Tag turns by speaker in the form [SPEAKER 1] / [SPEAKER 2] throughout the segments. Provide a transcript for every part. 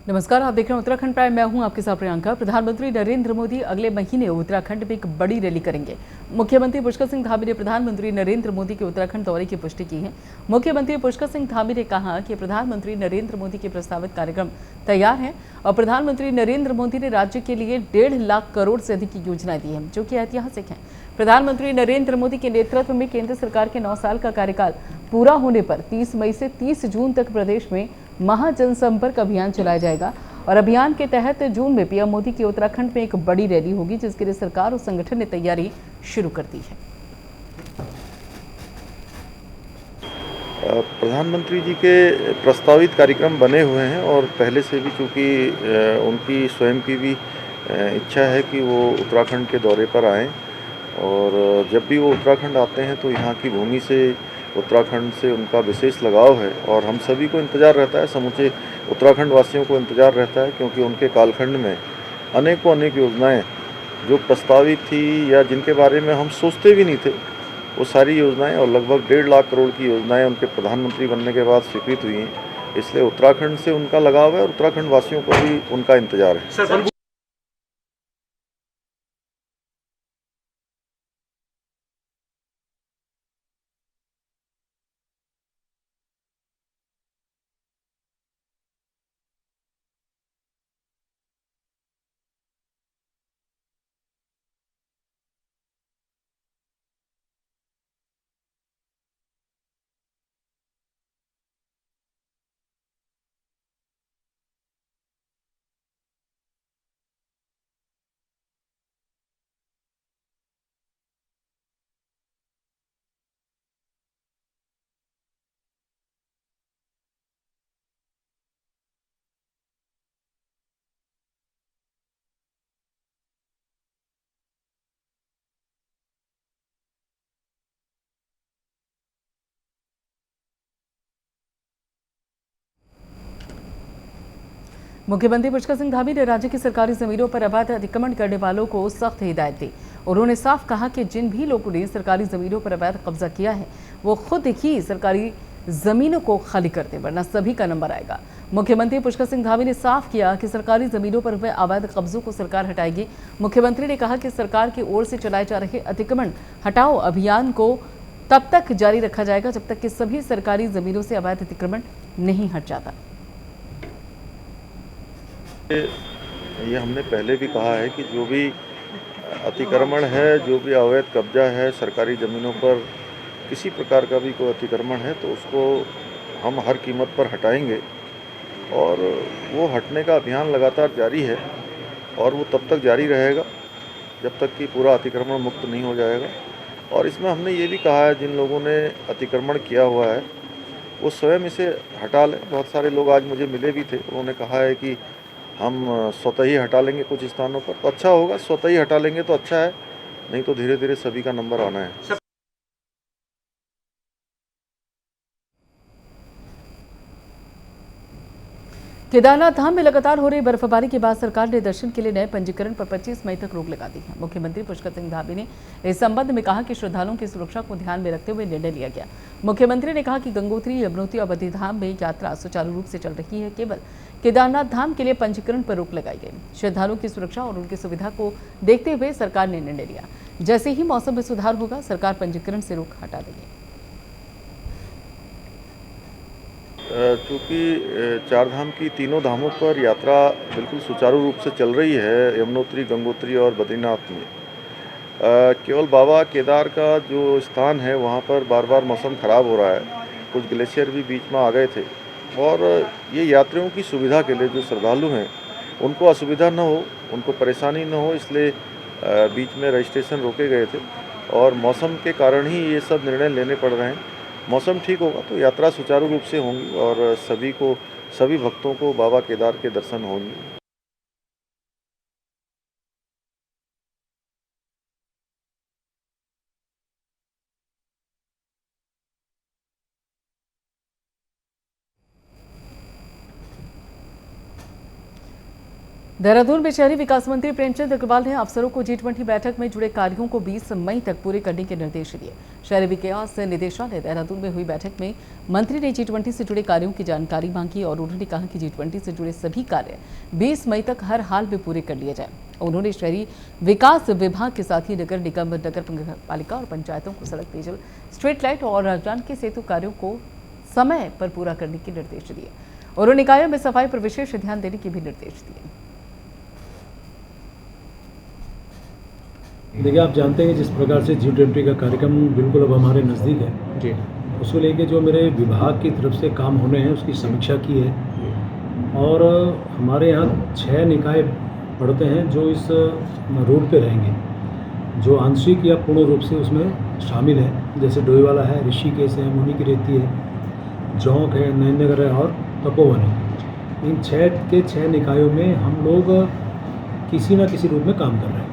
[SPEAKER 1] नमस्कार, आप देख रहे हैं उत्तराखंड प्राइम। मैं हूं आपके साथ प्रियंका। प्रधानमंत्री नरेंद्र मोदी अगले महीने उत्तराखंड में एक बड़ी रैली करेंगे। मुख्यमंत्री पुष्कर सिंह धामी ने प्रधानमंत्री नरेंद्र मोदी के उत्तराखंड दौरे की पुष्टि की है। मुख्यमंत्री पुष्कर सिंह धामी ने कहा कि प्रधानमंत्री नरेंद्र मोदी के प्रस्तावित कार्यक्रम तैयार है और प्रधानमंत्री नरेंद्र मोदी ने राज्य के लिए 1.5 लाख करोड़ से अधिक की योजनाएं दी हैं, जो कि ऐतिहासिक हैं। प्रधानमंत्री नरेंद्र मोदी के नेतृत्व में केंद्र सरकार के 9 साल का कार्यकाल पूरा होने पर 30 मई से 30 जून तक प्रदेश में महाजनसंपर्क अभियान चलाया जाएगा और अभियान के तहत जून में पीएम मोदी की उत्तराखंड में एक बड़ी रैली होगी, जिसके लिए सरकार और संगठन ने तैयारी शुरू कर दी है।
[SPEAKER 2] प्रधानमंत्री जी के प्रस्तावित कार्यक्रम बने हुए हैं और पहले से भी, चूँकि उनकी स्वयं की भी इच्छा है कि वो उत्तराखंड के दौरे पर आएँ और जब भी वो उत्तराखंड आते हैं तो यहाँ की भूमि से, उत्तराखंड से उनका विशेष लगाव है और हम सभी को इंतज़ार रहता है, समूचे उत्तराखंड वासियों को इंतज़ार रहता है, क्योंकि उनके कालखंड में अनेक योजनाएं जो प्रस्तावित थी या जिनके बारे में हम सोचते भी नहीं थे, वो सारी योजनाएं और लगभग 1.5 लाख करोड़ की योजनाएं उनके प्रधानमंत्री बनने के बाद स्वीकृत हुई हैं। इसलिए उत्तराखंड से उनका लगाव है और उत्तराखंड वासियों को भी उनका इंतज़ार है।
[SPEAKER 1] मुख्यमंत्री पुष्कर सिंह धामी ने राज्य की सरकारी जमीनों पर अवैध अतिक्रमण करने वालों को सख्त हिदायत दी। उन्होंने साफ कहा कि जिन भी लोगों ने सरकारी जमीनों पर अवैध कब्जा किया है, वो खुद ही सरकारी जमीनों को खाली कर दे, वरना सभी का नंबर आएगा। मुख्यमंत्री पुष्कर सिंह धामी ने साफ किया कि सरकारी जमीनों पर हुए अवैध कब्जों को सरकार हटाएगी। मुख्यमंत्री ने कहा कि सरकार की ओर से चलाए जा रहे अतिक्रमण हटाओ अभियान को तब तक जारी रखा जाएगा जब तक कि सभी सरकारी जमीनों से अवैध अतिक्रमण नहीं हट जाता।
[SPEAKER 2] ये हमने पहले भी कहा है कि जो भी अतिक्रमण है, जो भी अवैध कब्जा है सरकारी ज़मीनों पर, किसी प्रकार का भी कोई अतिक्रमण है तो उसको हम हर कीमत पर हटाएंगे और वो हटने का अभियान लगातार जारी है और वो तब तक जारी रहेगा जब तक कि पूरा अतिक्रमण मुक्त नहीं हो जाएगा। और इसमें हमने ये भी कहा है, जिन लोगों ने अतिक्रमण किया हुआ है वो स्वयं इसे हटा लें। बहुत सारे लोग आज मुझे मिले भी थे, उन्होंने कहा है कि हम स्वतः ही हटा लेंगे कुछ स्थानों पर, तो अच्छा होगा। स्वतः ही हटा लेंगे तो अच्छा है, नहीं तो धीरे धीरे सभी का नंबर आना है।
[SPEAKER 1] केदारनाथ धाम में लगातार हो रही बर्फबारी के बाद सरकार ने दर्शन के लिए नए पंजीकरण पर 25 मई तक रोक लगा दी है। मुख्यमंत्री पुष्कर सिंह धामी ने इस संबंध में कहा कि श्रद्धालुओं की सुरक्षा को ध्यान में रखते हुए निर्णय लिया गया। मुख्यमंत्री ने कहा कि गंगोत्री, यमुनोत्री और बद्रीधाम में यात्रा सुचारू रूप से चल रही है। केवल केदारनाथ धाम के लिए पंजीकरण पर रोक लगाई गई। श्रद्धालुओं की सुरक्षा और उनकी सुविधा को देखते हुए सरकार ने निर्णय लिया। जैसे ही मौसम में सुधार होगा, सरकार पंजीकरण से रोक हटा देगी।
[SPEAKER 2] चूँकि चार धाम की तीनों धामों पर यात्रा बिल्कुल सुचारू रूप से चल रही है, यमुनोत्री, गंगोत्री और बद्रीनाथ में, केवल बाबा केदार का जो स्थान है वहाँ पर बार बार मौसम ख़राब हो रहा है। कुछ ग्लेशियर भी बीच में आ गए थे और ये यात्रियों की सुविधा के लिए, जो श्रद्धालु हैं उनको असुविधा न हो, उनको परेशानी न हो, इसलिए बीच में रजिस्ट्रेशन रोके गए थे और मौसम के कारण ही ये सब निर्णय लेने पड़ रहे हैं। मौसम ठीक होगा तो यात्रा सुचारू रूप से होंगी और सभी भक्तों को बाबा केदार के दर्शन होंगे।
[SPEAKER 1] देहरादून में शहरी विकास मंत्री प्रेमचंद अग्रवाल ने अफसरों को G20 बैठक में जुड़े कार्यों को 20 मई तक पूरे करने के निर्देश दिए। शहरी विकास निदेशालय देहरादून में हुई बैठक में मंत्री ने G20 से जुड़े कार्यों की जानकारी मांगी और उन्होंने कहा कि G20 से जुड़े सभी कार्य 20 मई तक हर हाल में पूरे कर लिए जाए। उन्होंने शहरी विकास विभाग के साथ ही नगर निगम, नगर पालिका और पंचायतों को सड़क, पेयजल, स्ट्रीट लाइट और जानकी सेतु कार्यों को समय पर पूरा करने के निर्देश दिए। उन्होंने निकायों में सफाई पर विशेष ध्यान देने के भी निर्देश दिए।
[SPEAKER 3] देखिए, आप जानते हैं जिस प्रकार से G20 का कार्यक्रम बिल्कुल अब हमारे नज़दीक है जी, उसको लेके जो मेरे विभाग की तरफ से काम होने हैं उसकी समीक्षा की है। और हमारे यहाँ 6 निकाय पड़ते हैं जो इस रूट पे रहेंगे, जो आंशिक या पूर्ण रूप से उसमें शामिल है। जैसे डोईवाला है, ऋषिकेश है, मुनि की रेती है, जौंक है, नयनगर है और तपोवन है। इन 6 के 6 निकायों में हम लोग किसी न किसी रूप में काम कर रहे हैं।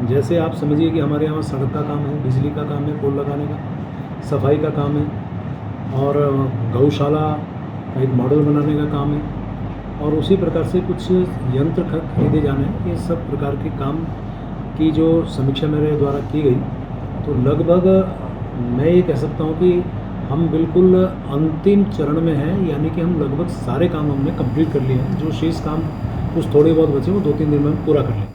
[SPEAKER 3] जैसे आप समझिए कि हमारे यहाँ सड़क का काम है, बिजली का काम है, पोल लगाने का, सफाई का काम है और गौशाला का एक मॉडल बनाने का काम है और उसी प्रकार से कुछ यंत्र खरीदे जाने हैं। ये सब प्रकार के काम की जो समीक्षा मेरे द्वारा की गई, तो लगभग मैं ये कह सकता हूँ कि हम बिल्कुल अंतिम चरण में हैं, यानी कि हम लगभग सारे काम हमने कंप्लीट कर लिए हैं। जो शेष काम कुछ थोड़े बहुत बचे वो 2-3 दिन में हम पूरा कर लें।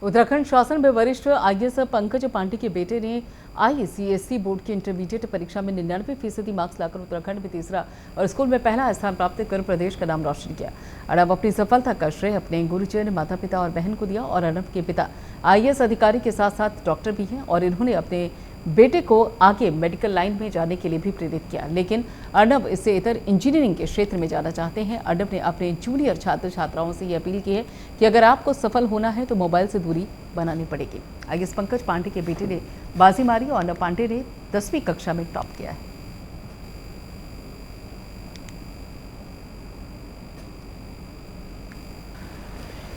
[SPEAKER 1] उत्तराखंड शासन में वरिष्ठ IAS पंकज पांडे के बेटे ने ICSE बोर्ड की इंटरमीडिएट परीक्षा में 99% मार्क्स लाकर उत्तराखंड में तीसरा और स्कूल में पहला स्थान प्राप्त कर प्रदेश का नाम रोशन किया। अर्नब अपनी सफलता का श्रेय अपने गुरुजन, माता पिता और बहन को दिया और अर्नब के पिता IAS अधिकारी के साथ साथ डॉक्टर भी हैं और इन्होंने अपने बेटे को आगे मेडिकल लाइन में जाने के लिए भी प्रेरित किया। लेकिन अर्नब इससे इतर इंजीनियरिंग के क्षेत्र में जाना चाहते हैं। अर्नब ने अपने जूनियर छात्र छात्राओं से ये अपील की है कि अगर आपको सफल होना है तो मोबाइल से दूरी बनानी पड़ेगी। IAS पंकज पांडे के बेटे ने बाजी मारी और अर्नब पांडे ने 10वीं कक्षा में टॉप किया है।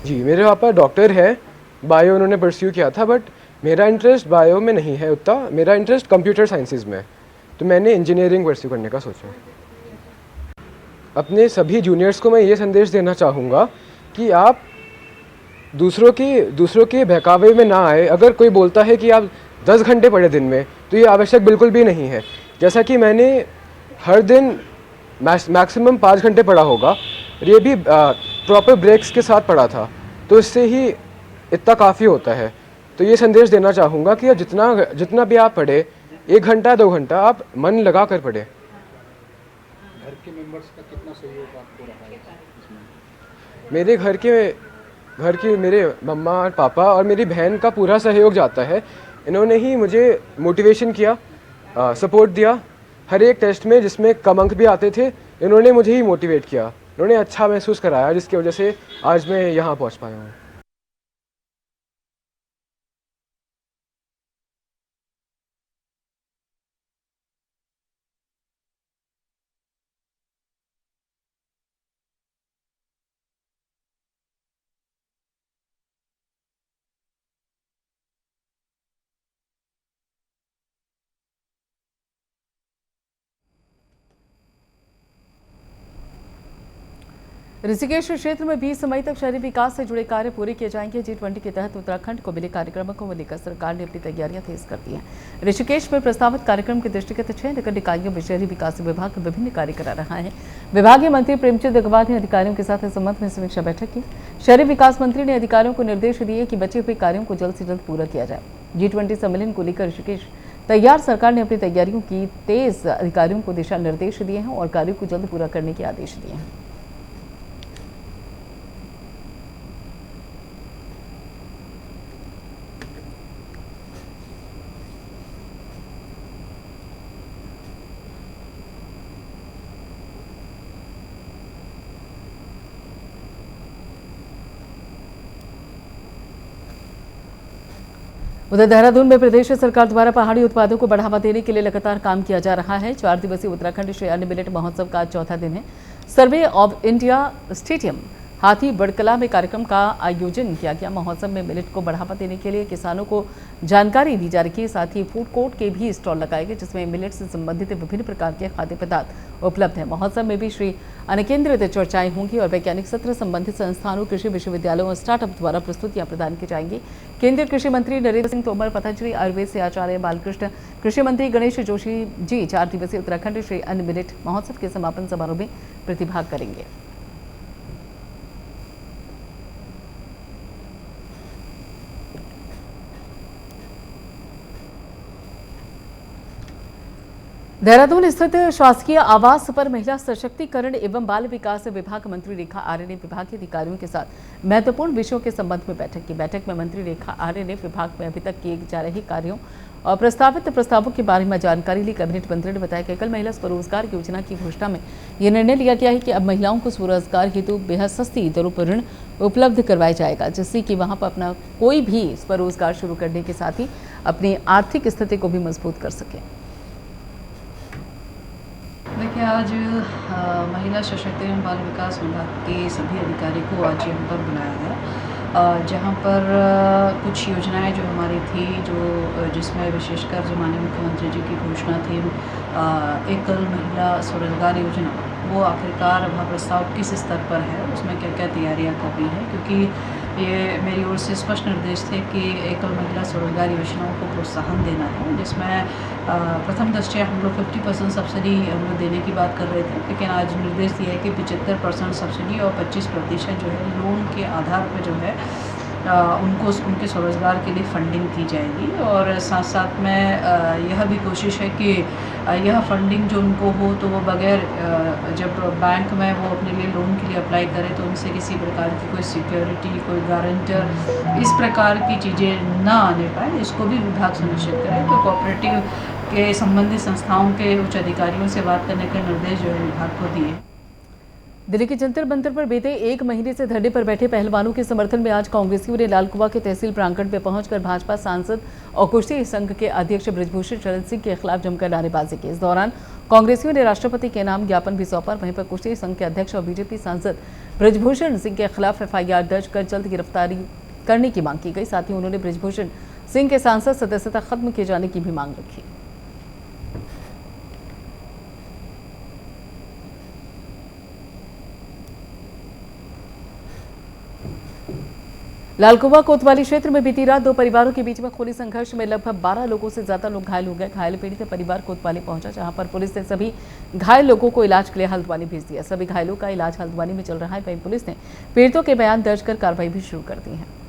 [SPEAKER 4] जी, मेरे पापा डॉक्टर है, बायो उन्होंने परस्यू किया था, बट मेरा इंटरेस्ट बायो में नहीं है उतना। मेरा इंटरेस्ट कंप्यूटर साइंसेज में है, तो मैंने इंजीनियरिंग परस्यू करने का सोचा। अपने सभी जूनियर्स को मैं ये संदेश देना चाहूँगा कि आप दूसरों के बहकावे में ना आए। अगर कोई बोलता है कि आप 10 घंटे पढ़े दिन में, तो ये आवश्यक बिल्कुल भी नहीं है। जैसा कि मैंने हर दिन मैक्सिमम 5 घंटे पढ़ा होगा, और ये भी प्रॉपर ब्रेक्स के साथ पढ़ा था, तो इससे ही इतना काफ़ी होता है। तो ये संदेश देना चाहूँगा कि जितना भी आप पढ़े, 1 घंटा 2 घंटा आप मन लगा कर पढ़े।
[SPEAKER 3] घर के मेंबर्स का कितना सहयोग आपको रहा है इसमें?
[SPEAKER 4] मेरे मम्मा और पापा और मेरी बहन का पूरा सहयोग जाता है। इन्होंने ही मुझे मोटिवेशन किया, सपोर्ट दिया। हर एक टेस्ट में जिसमें कम अंक भी आते थे, इन्होंने मुझे ही मोटिवेट किया। इन्होंने अच्छा महसूस कराया, जिसकी वजह से आज मैं यहाँ पहुँच पाया हूँ।
[SPEAKER 1] ऋषिकेश क्षेत्र में 20 मई तक शहरी विकास से जुड़े कार्य पूरे किए जाएंगे। G20 के तहत उत्तराखंड को मिले कार्यक्रमों को लेकर सरकार ने अपनी तैयारियां तेज कर दी हैं। ऋषिकेश में प्रस्तावित कार्यक्रम के दृष्टिगत 6 नगर निकायों में शहरी विकास विभाग विभिन्न कार्य करा रहा है। विभागीय मंत्री प्रेमचंद अग्रवाल ने अधिकारियों के साथ इस संबंध में समीक्षा बैठक की। शहरी विकास मंत्री ने अधिकारियों को निर्देश दिए कि बचे हुए कार्यों को जल्द से जल्द पूरा किया जाए। G20 सम्मेलन को लेकर ऋषिकेश तैयार। सरकार ने अपनी तैयारियों की तेज अधिकारियों को दिशा निर्देश दिए हैं और कार्यों को जल्द पूरा करने के आदेश दिए हैं। उधर देहरादून में प्रदेश सरकार द्वारा पहाड़ी उत्पादों को बढ़ावा देने के लिए लगातार काम किया जा रहा है। 4 दिवसीय उत्तराखंड श्रेय मिलेट महोत्सव का चौथा दिन है। सर्वे ऑफ इंडिया स्टेडियम हाथी बड़कला में कार्यक्रम का आयोजन किया गया। महोत्सव में मिलेट को बढ़ावा देने के लिए किसानों को जानकारी दी जा रही है। साथ ही फूड कोर्ट के भी स्टॉल लगाए गए, जिसमें मिलेट से संबंधित विभिन्न प्रकार के खाद्य पदार्थ उपलब्ध हैं। महोत्सव में भी श्री अनिकेंद्रित चर्चाएं होंगी और वैज्ञानिक सत्र संबंधित संस्थानों, कृषि विश्वविद्यालयों और स्टार्टअप द्वारा प्रस्तुतियां प्रदान की जाएंगी। केंद्रीय कृषि मंत्री नरेंद्र सिंह तोमर, पतंजलि आयुर्वेद से आचार्य बालकृष्ण, कृषि मंत्री गणेश जोशी जी 4 दिवसीय उत्तराखंड श्री अन्न मिलेट महोत्सव के समापन समारोह में प्रतिभाग करेंगे। देहरादून स्थित शासकीय आवास पर महिला सशक्तिकरण एवं बाल विकास विभाग मंत्री रेखा आर्य ने विभागीय अधिकारियों के साथ महत्वपूर्ण विषयों के संबंध में बैठक की। बैठक में मंत्री रेखा आर्य ने विभाग में अभी तक किए जा रहे कार्यों और प्रस्तावित प्रस्तावों के बारे में जानकारी ली। कैबिनेट मंत्री ने बताया कि कल महिला स्वरोजगार योजना की घोषणा में यह निर्णय लिया गया है कि अब महिलाओं को स्वरोजगार हेतु बेहद सस्ती दरों पर ऋण उपलब्ध करवाया जाएगा, जिससे कि वहां पर अपना कोई भी स्वरोजगार शुरू करने के साथ ही अपनी आर्थिक स्थिति को भी मजबूत कर सके।
[SPEAKER 5] देखिए, आज महिला सशक्तिकरण बाल विकास विभाग के सभी अधिकारी को आज यहाँ पर बुलाया गया, जहाँ पर कुछ योजनाएं जो हमारी थी, जिसमें विशेषकर जो माननीय मुख्यमंत्री जी की घोषणा थी एकल महिला स्वरोजगार योजना, वो आखिरकार वह प्रस्ताव किस स्तर पर है, उसमें क्या क्या तैयारियाँ कर रही है, क्योंकि ये मेरी ओर से स्पष्ट निर्देश थे कि एकल महिला स्वरोजगार योजनाओं को प्रोत्साहन देना है, जिसमें प्रथम दृष्टया हम लोग 50% सब्सिडी हम लोग देने की बात कर रहे थे, लेकिन आज निर्देश दिया है कि 75% सब्सिडी और 25% जो है लोन के आधार पर जो है उनको उनके स्वरोजगार के लिए फंडिंग की जाएगी। और साथ साथ में यह भी कोशिश है कि यह फंडिंग जो उनको हो तो वो बगैर जब बैंक में वो अपने लिए लोन के लिए अप्लाई करें तो उनसे किसी प्रकार की कोई सिक्योरिटी, कोई गारंटर, इस प्रकार की चीज़ें ना आने पाए, इसको भी विभाग सुनिश्चित करे। तो कोऑपरेटिव के संबंधित संस्थाओं के उच्च अधिकारियों से बात करने के निर्देश जो है विभाग को दिए।
[SPEAKER 1] दिल्ली के जंतर मंतर पर बीते 1 महीने से धरने पर बैठे पहलवानों के समर्थन में आज कांग्रेसियों ने लालकुआ के तहसील प्रांगण में पहुंचकर भाजपा सांसद और कुश्ती संघ के अध्यक्ष बृजभूषण शरण सिंह के खिलाफ जमकर नारेबाजी की। इस दौरान कांग्रेसियों ने राष्ट्रपति के नाम ज्ञापन भी सौंपा। वहीं पर कुश्ती संघ के अध्यक्ष और बीजेपी सांसद बृजभूषण सिंह के खिलाफ FIR दर्ज कर जल्द गिरफ्तारी करने की मांग की गई। साथ ही उन्होंने बृजभूषण सिंह के सांसद सदस्यता खत्म किए जाने की भी मांग रखी। लालकुआ कोतवाली क्षेत्र में बीती रात 2 परिवारों के बीच में खुले संघर्ष में लगभग 12 लोगों से ज्यादा लोग घायल हो गए। घायल पीड़ित परिवार कोतवाली पहुंचा, जहां पर पुलिस ने सभी घायल लोगों को इलाज के लिए हल्द्वानी भेज दिया। सभी घायलों का इलाज हल्द्वानी में चल रहा है। वहीं पुलिस ने पीड़ितों के बयान दर्ज कर कार्रवाई भी शुरू कर दी है।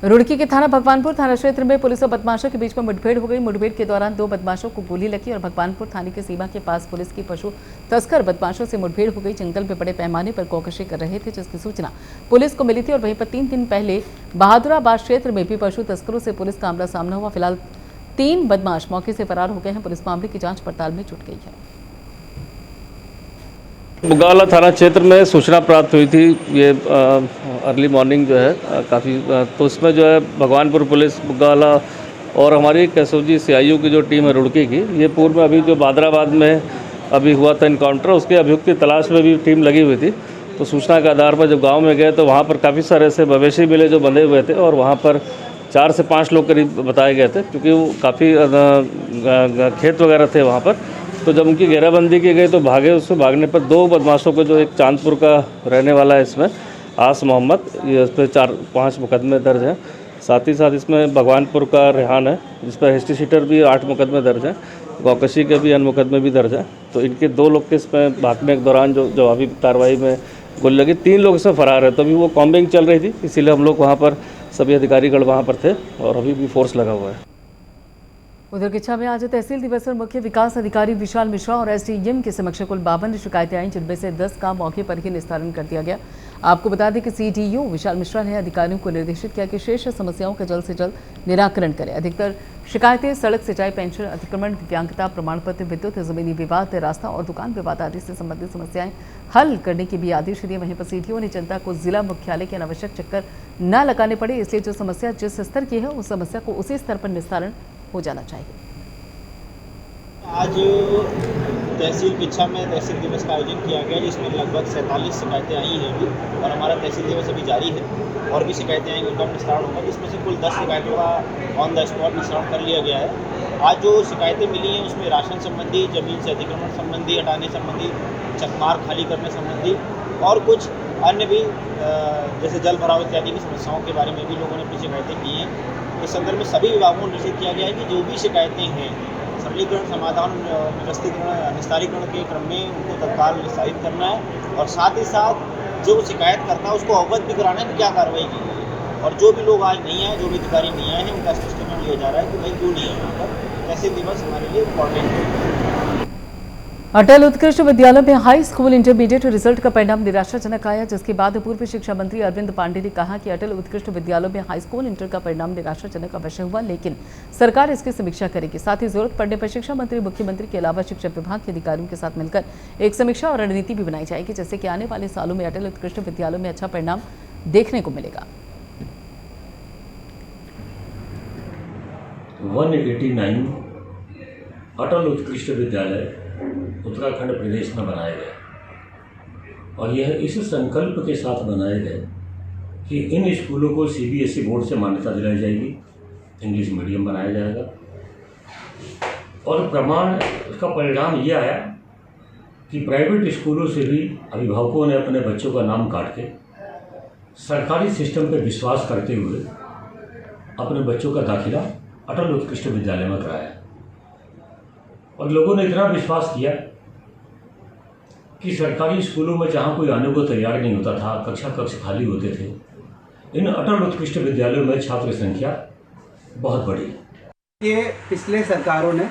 [SPEAKER 1] रुड़की के थाना भगवानपुर थाना क्षेत्र में पुलिस और बदमाशों के बीच में मुठभेड़ हो गई। मुठभेड़ के दौरान 2 बदमाशों को गोली लगी और भगवानपुर थाने की सीमा के पास पुलिस की पशु तस्कर बदमाशों से मुठभेड़ हो गई। जंगल में बड़े पैमाने पर गौकशी कर रहे थे, जिसकी सूचना पुलिस को मिली थी। और वहीं पर 3 दिन पहले बहादुराबाद क्षेत्र में भी पशु तस्करों से पुलिस का आमना सामना हुआ। फिलहाल 3 बदमाश मौके से फरार हो गए हैं। पुलिस मामले की जाँच पड़ताल में जुट गई है।
[SPEAKER 6] बुग्गाला थाना क्षेत्र में सूचना प्राप्त हुई थी, ये अर्ली मॉर्निंग जो है काफ़ी, तो उसमें जो है भगवानपुर पुलिस बुग्गाला और हमारी कैसोजी CIU की जो टीम है रुड़की की, ये पूर्व में अभी जो बहादुराबाद में अभी हुआ था इनकाउंटर, उसके अभियुक्त की तलाश में भी टीम लगी हुई थी। तो सूचना के आधार पर जब गाँव में गए तो वहाँ पर काफ़ी सारे ऐसे मवेशी मिले जो बंधे हुए थे और वहाँ पर 4 से 5 लोग करीब बताए गए थे, क्योंकि वो काफ़ी खेत वगैरह थे वहाँ पर। तो जब उनकी घेराबंदी की गई तो भागे। उससे भागने पर 2 बदमाशों को, जो एक चांदपुर का रहने वाला है इसमें आस मोहम्मद, ये इस पर 4-5 मुकदमे दर्ज हैं। साथ ही साथ इसमें भगवानपुर का रेहान है, जिस पर हिस्ट्री शीटर भी 8 मुकदमे दर्ज हैं। गौकशी के भी अन्य मुकदमे भी दर्ज हैं। तो इनके 2 लोग के इसमें भागने के दौरान जो जवाबी कार्रवाई में गोली लगी। 3 लोग इसमें फरार है। तो अभी वो कॉम्बिंग चल रही थी, इसीलिए हम लोग वहाँ पर सभी अधिकारीगण वहाँ पर थे और अभी भी फोर्स लगा हुआ है।
[SPEAKER 1] उधर किच्छा में आज तहसील दिवस पर मुख्य विकास अधिकारी विशाल मिश्रा और SDM के समक्ष कुल 52 शिकायतें आई, जिनमें से 10 का मौके पर ही निस्तारण कर दिया गया। आपको बता दें कि CDO विशाल मिश्रा ने अधिकारियों को निर्देशित किया कि शेष समस्याओं का जल्द से जल्द निराकरण करें। अधिकतर शिकायतें सड़क, सिंचाई, पेंशन, अतिक्रमण, दिव्यांगता प्रमाण पत्र, विद्युत, जमीनी विवाद, रास्ता और दुकान विवाद आदि से संबंधित समस्याएं हल करने के भी आदेश दिए। वहीं पर CDO ने जनता को जिला मुख्यालय के अनावश्यक चक्कर न लगाने पड़े, इसलिए जो समस्या जिस स्तर की है उस समस्या को उसी स्तर पर निस्तारण हो जाना चाहिए।
[SPEAKER 7] आज तहसील पिछा में तहसील दिवस का आयोजन किया गया, जिसमें लगभग 47 शिकायतें आई हैं अभी, और हमारा तहसील दिवस अभी जारी है। और भी शिकायतें आएंगी, उनका निस्तारण होगा, जिसमें से कुल 10 शिकायतों का ऑन द स्पॉट निस्तारण कर लिया गया है। आज जो शिकायतें मिली हैं उसमें राशन संबंधी, ज़मीन से अतिक्रमण संबंधी, हटाने संबंधी, चकमार खाली करने संबंधी और कुछ अन्य भी जैसे जल भराव इत्यादि की समस्याओं के बारे में भी लोगों ने अपनी शिकायतें की हैं। इस संदर्भ में सभी विभागों को निर्देशित किया गया है कि जो भी शिकायतें हैं सरलीकरण, समाधान, निस्तारीकरण के क्रम में उनको तत्काल निस्तारित करना है, और साथ ही साथ जो शिकायत करता है उसको अवगत भी कराना है कि क्या कार्रवाई की गई है। और जो भी लोग आज नहीं आए, जो भी अधिकारी नहीं आए हैं, उनका स्पष्टीकरण लिया जा रहा है कि भाई क्यों नहीं है यहाँ पर। तहसील दिवस हमारे लिए इम्पॉर्टेंट है।
[SPEAKER 1] अटल उत्कृष्ट विद्यालय में हाई स्कूल इंटरमीडिएट रिजल्ट का परिणाम निराशाजनक आया, जिसके बाद पूर्व शिक्षा मंत्री अरविंद पांडे ने कहा कि अटल उत्कृष्ट विद्यालय में हाई स्कूल इंटर का परिणाम निराशाजनक अवश्य हुआ, लेकिन सरकार इसकी समीक्षा करेगी। साथ ही जरूरत पड़ने पर शिक्षा मंत्री, मुख्यमंत्री के अलावा शिक्षा विभाग के अधिकारियों के साथ मिलकर एक समीक्षा और रणनीति भी बनाई जाएगी, जिससे कि आने वाले सालों में अटल उत्कृष्ट विद्यालय में अच्छा परिणाम देखने को मिलेगा।
[SPEAKER 8] 189 अटल उत्कृष्ट विद्यालय उत्तराखंड प्रदेश में बनाए गए, और यह इस संकल्प के साथ बनाए गए कि इन स्कूलों को CBSE बोर्ड से मान्यता दिलाई जाएगी, इंग्लिश मीडियम बनाया जाएगा। और प्रमाण उसका परिणाम ये आया कि प्राइवेट स्कूलों से भी अभिभावकों ने अपने बच्चों का नाम काट के सरकारी सिस्टम पर विश्वास करते हुए अपने बच्चों का दाखिला अटल उत्कृष्ट विद्यालय में कराया। और लोगों ने इतना विश्वास किया कि सरकारी स्कूलों में जहाँ कोई आने को तैयार नहीं होता था, कक्ष खाली होते थे, इन अटल उत्कृष्ट विद्यालयों में छात्र संख्या बहुत बढ़ी।
[SPEAKER 9] ये पिछले सरकारों ने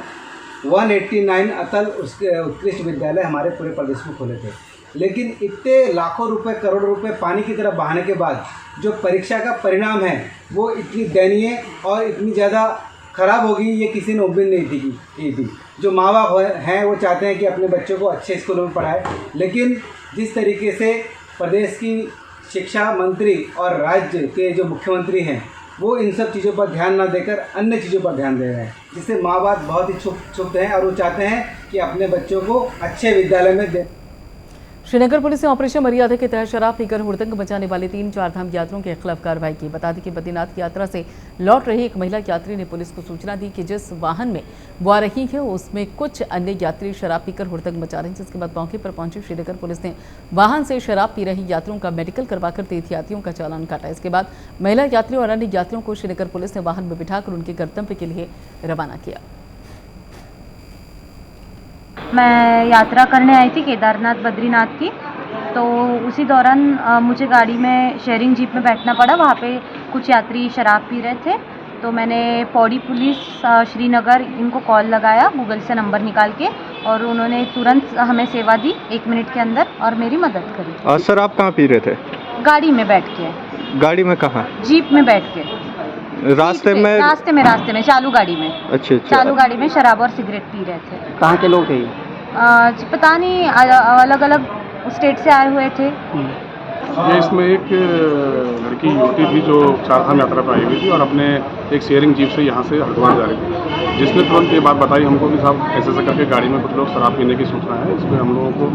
[SPEAKER 9] 189 अटल उत्कृष्ट विद्यालय हमारे पूरे प्रदेश में खोले थे, लेकिन इतने लाखों रुपए, करोड़ों रुपए पानी की तरफ बहाने के बाद जो परीक्षा का परिणाम है वो इतनी दयनीय और इतनी ज़्यादा खराब होगी, ये किसी ने उम्मीद नहीं थी। जो माँ बाप हैं वो चाहते हैं कि अपने बच्चों को अच्छे स्कूलों में पढ़ाए, लेकिन जिस तरीके से प्रदेश की शिक्षा मंत्री और राज्य के जो मुख्यमंत्री हैं वो इन सब चीज़ों पर ध्यान ना देकर अन्य चीज़ों पर ध्यान दे रहे हैं, जिससे माँ बाप बहुत ही क्षुब्ध हैं और वो चाहते हैं कि अपने बच्चों को अच्छे विद्यालय में दें।
[SPEAKER 1] श्रीनगर पुलिस ने ऑपरेशन मर्यादा के तहत शराब पीकर हुड़दंग मचाने वाले 3 चारधाम यात्रियों के खिलाफ कार्रवाई की। बता दें कि बद्रीनाथ यात्रा से लौट रही एक महिला यात्री ने पुलिस को सूचना दी कि जिस वाहन में वो आ रही है उसमें कुछ अन्य यात्री शराब पीकर हुड़दंग मचा रहे हैं, जिसके बाद मौके पर पहुंची श्रीनगर पुलिस ने वाहन से शराब पी रही यात्रियों का मेडिकल करवाकर तीर्थयात्रियों का चालान काटा। इसके बाद महिला यात्रियों और अन्य यात्रियों को श्रीनगर पुलिस ने वाहन में बिठाकर उनके गंतव्य के लिए रवाना किया।
[SPEAKER 10] मैं यात्रा करने आई थी केदारनाथ बद्रीनाथ की, तो उसी दौरान मुझे गाड़ी में शेयरिंग जीप में बैठना पड़ा। वहाँ पे कुछ यात्री शराब पी रहे थे, तो मैंने पौड़ी पुलिस श्रीनगर इनको कॉल लगाया गूगल से नंबर निकाल के, और उन्होंने तुरंत हमें सेवा दी 1 मिनट के अंदर और मेरी मदद करी।
[SPEAKER 11] सर आप कहाँ पी रहे थे?
[SPEAKER 10] गाड़ी में बैठ के।
[SPEAKER 11] गाड़ी में कहाँ?
[SPEAKER 10] जीप में बैठ के।
[SPEAKER 11] रास्ते में
[SPEAKER 10] चालू गाड़ी में।
[SPEAKER 11] अच्छा।
[SPEAKER 10] चालू गाड़ी में शराब और सिगरेट पी रहे थे।
[SPEAKER 11] कहाँ के लोग थे?
[SPEAKER 10] पता नहीं, अलग अलग स्टेट से आए हुए थे।
[SPEAKER 12] ये इसमें एक लड़की युवती थी जो चारधाम यात्रा पर आई हुई थी और अपने एक शेयरिंग जीप से यहाँ से हरिद्वार जा रही थी, जिसने तुरंत ये बात बताई हमको कि साहब ऐसे करके गाड़ी में कुछ लोग शराब पीने की सूचना है। इसमें हम लोगों को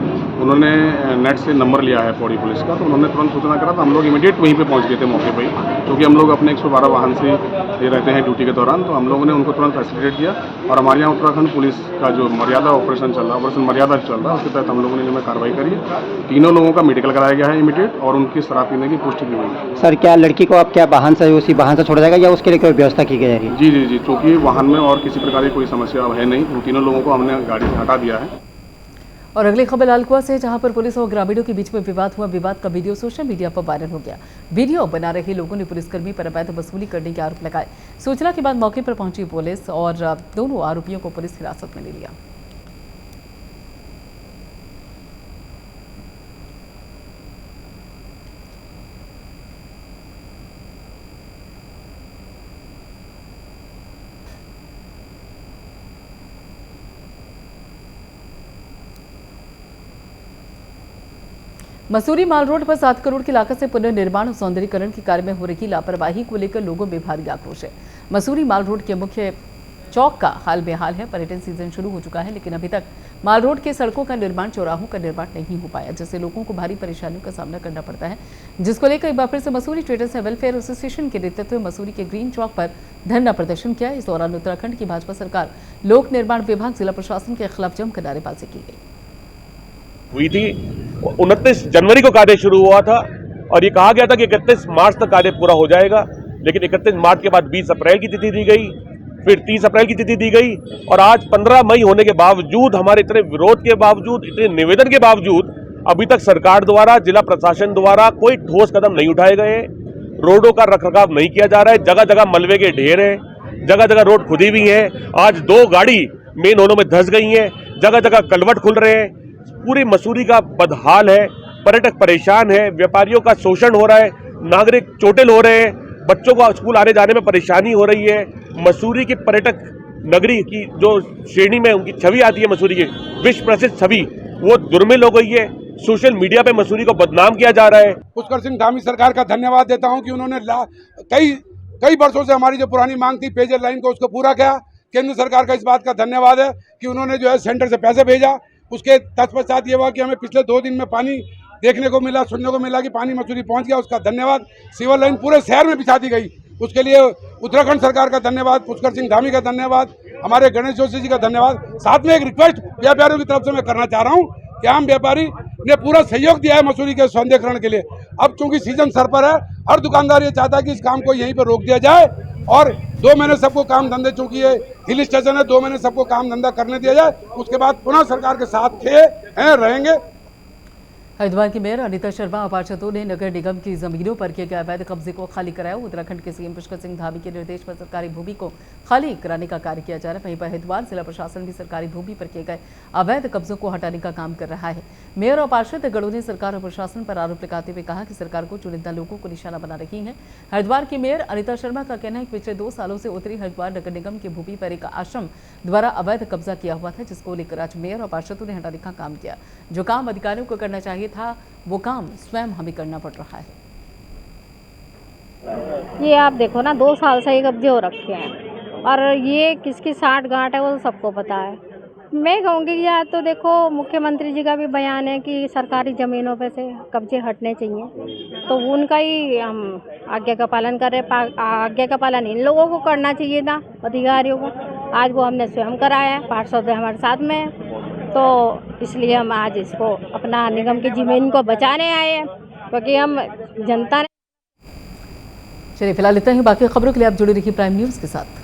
[SPEAKER 12] उन्होंने नेट से नंबर लिया है पौड़ी पुलिस का, तो उन्होंने तुरंत सूचना करा, तो हम लोग इमीडिएट वहीं पे पहुँच गए थे मौके पर ही, क्योंकि हम लोग अपने 112 वाहन से ये रहते हैं ड्यूटी के दौरान, तो हम लोगों ने उनको तुरंत फैसिलिटेट किया। और हमारे यहाँ उत्तराखंड पुलिस का जो मर्यादा ऑपरेशन चल रहा है, ऑपरेशन मर्यादा चल रहा है, उसके तहत हम लोगों ने इनमें कार्रवाई करी है। 3 लोगों का मेडिकल कराया गया है इमीडिएट, और उनकी शराब पीने की पुष्टि की गई।
[SPEAKER 11] सर क्या लड़की को अब क्या वाहन से उसी वाहन से छोड़ा जाएगा या उसके लिए कोई व्यवस्था की गई है?
[SPEAKER 12] जी, चूँकि वाहन में और किसी प्रकार की कोई समस्या है नहीं, उन 3 लोगों को हमने गाड़ी से हटा दिया है।
[SPEAKER 1] और अगली खबर लालकुआ से, जहां पर पुलिस और ग्रामीणों के बीच में विवाद हुआ। विवाद का वीडियो सोशल मीडिया पर वायरल हो गया। वीडियो बना रहे लोगों ने पुलिसकर्मी पर अवैध वसूली करने के आरोप लगाए। सूचना के बाद मौके पर पहुंची पुलिस और दोनों आरोपियों को पुलिस हिरासत में ले लिया। मसूरी माल रोड पर 7 करोड़ की लागत से पुनर्निर्माण और सौंदर्यीकरण के कार्य में हो रही लापरवाही को लेकर लोगों में भारी आक्रोश है। मसूरी माल रोड के मुख्य चौक का हाल बेहाल है। पर्यटन सीजन शुरू हो चुका है, लेकिन अभी तक माल रोड के सड़कों का निर्माण, चौराहों का निर्माण नहीं हो पाया, जिससे लोगों को भारी परेशानियों का सामना करना पड़ता है, जिसको लेकर एक बार फिर से Mussoorie traders and welfare association के नेतृत्व में मसूरी के ग्रीन चौक पर धरना प्रदर्शन किया। इस दौरान उत्तराखंड की भाजपा सरकार, लोक निर्माण विभाग, जिला प्रशासन के खिलाफ जमकर नारेबाजी की गई
[SPEAKER 13] हुई थी। 29 जनवरी को कार्य शुरू हुआ था और ये कहा गया था कि 31 मार्च तक कार्य पूरा हो जाएगा, लेकिन 31 मार्च के बाद 20 अप्रैल की तिथि दी गई, फिर 30 अप्रैल की तिथि दी गई और आज 15 मई होने के बावजूद, हमारे इतने विरोध के बावजूद, इतने निवेदन के बावजूद अभी तक सरकार द्वारा, जिला प्रशासन द्वारा कोई ठोस कदम नहीं उठाए गए हैं। रोडों का रखरखाव नहीं किया जा रहा है, जगह जगह मलबे के ढेर है, जगह जगह रोड खुदी हुई है। आज 2 गाड़ी मेन रोडों में धंस गई हैं, जगह जगह कलवट खुल रहे हैं। पूरी मसूरी का बदहाल है, पर्यटक परेशान है, व्यापारियों का शोषण हो रहा है, नागरिक चोटिल हो रहे हैं, बच्चों को स्कूल आने जाने में परेशानी हो रही है। मसूरी की पर्यटक नगरी की जो श्रेणी में उनकी छवि आती है, मसूरी की विश्व प्रसिद्ध छवि, वो दुर्मिल हो गई है। सोशल मीडिया पे मसूरी को बदनाम किया जा रहा है।
[SPEAKER 14] पुष्कर सिंह धामी सरकार का धन्यवाद देता हूं कि उन्होंने कई वर्षों से हमारी जो पुरानी मांग थी पेयजल लाइन को, उसको पूरा किया। केंद्र सरकार का इस बात का धन्यवाद है कि उन्होंने जो है सेंटर से पैसे भेजा। उसके तत्पश्चात ये हुआ कि हमें पिछले 2 दिन में पानी देखने को मिला, सुनने को मिला कि पानी मसूरी पहुंच गया, उसका धन्यवाद। सीवर लाइन पूरे शहर में बिछा दी गई, उसके लिए उत्तराखंड सरकार का धन्यवाद, पुष्कर सिंह धामी का धन्यवाद, हमारे गणेश जोशी जी का धन्यवाद। साथ में एक रिक्वेस्ट व्यापारियों की तरफ से मैं करना चाह रहा हूँ कि आम व्यापारी ने पूरा सहयोग दिया है मसूरी के सौंदर्यीकरण के लिए। अब चूंकि सीजन सर पर है, हर दुकानदार ये चाहता है कि इस काम को यहीं पर रोक दिया जाए और 2 महीने सबको काम धंधे, चूंकि ये हिल स्टेशन है, 2 महीने सबको काम धंधा करने दिया जाए, उसके बाद पुनः सरकार के साथ रहेंगे।
[SPEAKER 1] हरिद्वार की मेयर अनिता शर्मा और पार्षदों ने नगर निगम की जमीनों पर किए गए अवैध कब्जे को खाली कराया। उत्तराखंड के सीएम पुष्कर सिंह धामी के निर्देश पर सरकारी भूमि को खाली कराने का कार्य किया जा रहा है। वहीं पर हरिद्वार जिला प्रशासन भी सरकारी भूमि पर किए गए अवैध कब्जों को हटाने का काम कर रहा है। मेयर और पार्षद गणों ने सरकार और प्रशासन पर आरोप लगाते हुए कहा कि सरकार को चुनिंदा लोगों को निशाना बना रही है। हरिद्वार की मेयर अनिता शर्मा का कहना है कि पिछले 2 सालों से उत्तरी हरिद्वार नगर निगम की भूमि पर एक आश्रम द्वारा अवैध कब्जा किया हुआ था, जिसको लेकर आज मेयर और पार्षदों ने हटाने का काम किया। जो काम अधिकारियों को करना चाहिए था, वो काम स्वयं हमें करना पड़ रहा है।
[SPEAKER 10] ये आप देखो ना, 2 साल से ये कब्जे हो रखे हैं और ये किसकी साठ गांठ है वो सबको पता है। मैं कहूँगी कि यार तो देखो, मुख्यमंत्री जी का भी बयान है कि सरकारी ज़मीनों पे से कब्जे हटने चाहिए, तो उनका ही हम आज्ञा का पालन कर रहे। आज्ञा का पालन इन लोगों को करना चाहिए था, अधिकारियों को। आज वो हमने स्वयं कराया है, पार्षद हमारे साथ में है, तो इसलिए हम आज इसको अपना निगम की ज़मीन को बचाने आए हैं, क्योंकि हम जनता ने।
[SPEAKER 1] चलिए फिलहाल इतना ही। बाकी खबरों के लिए आप जुड़े रहिए प्राइम न्यूज़ के साथ।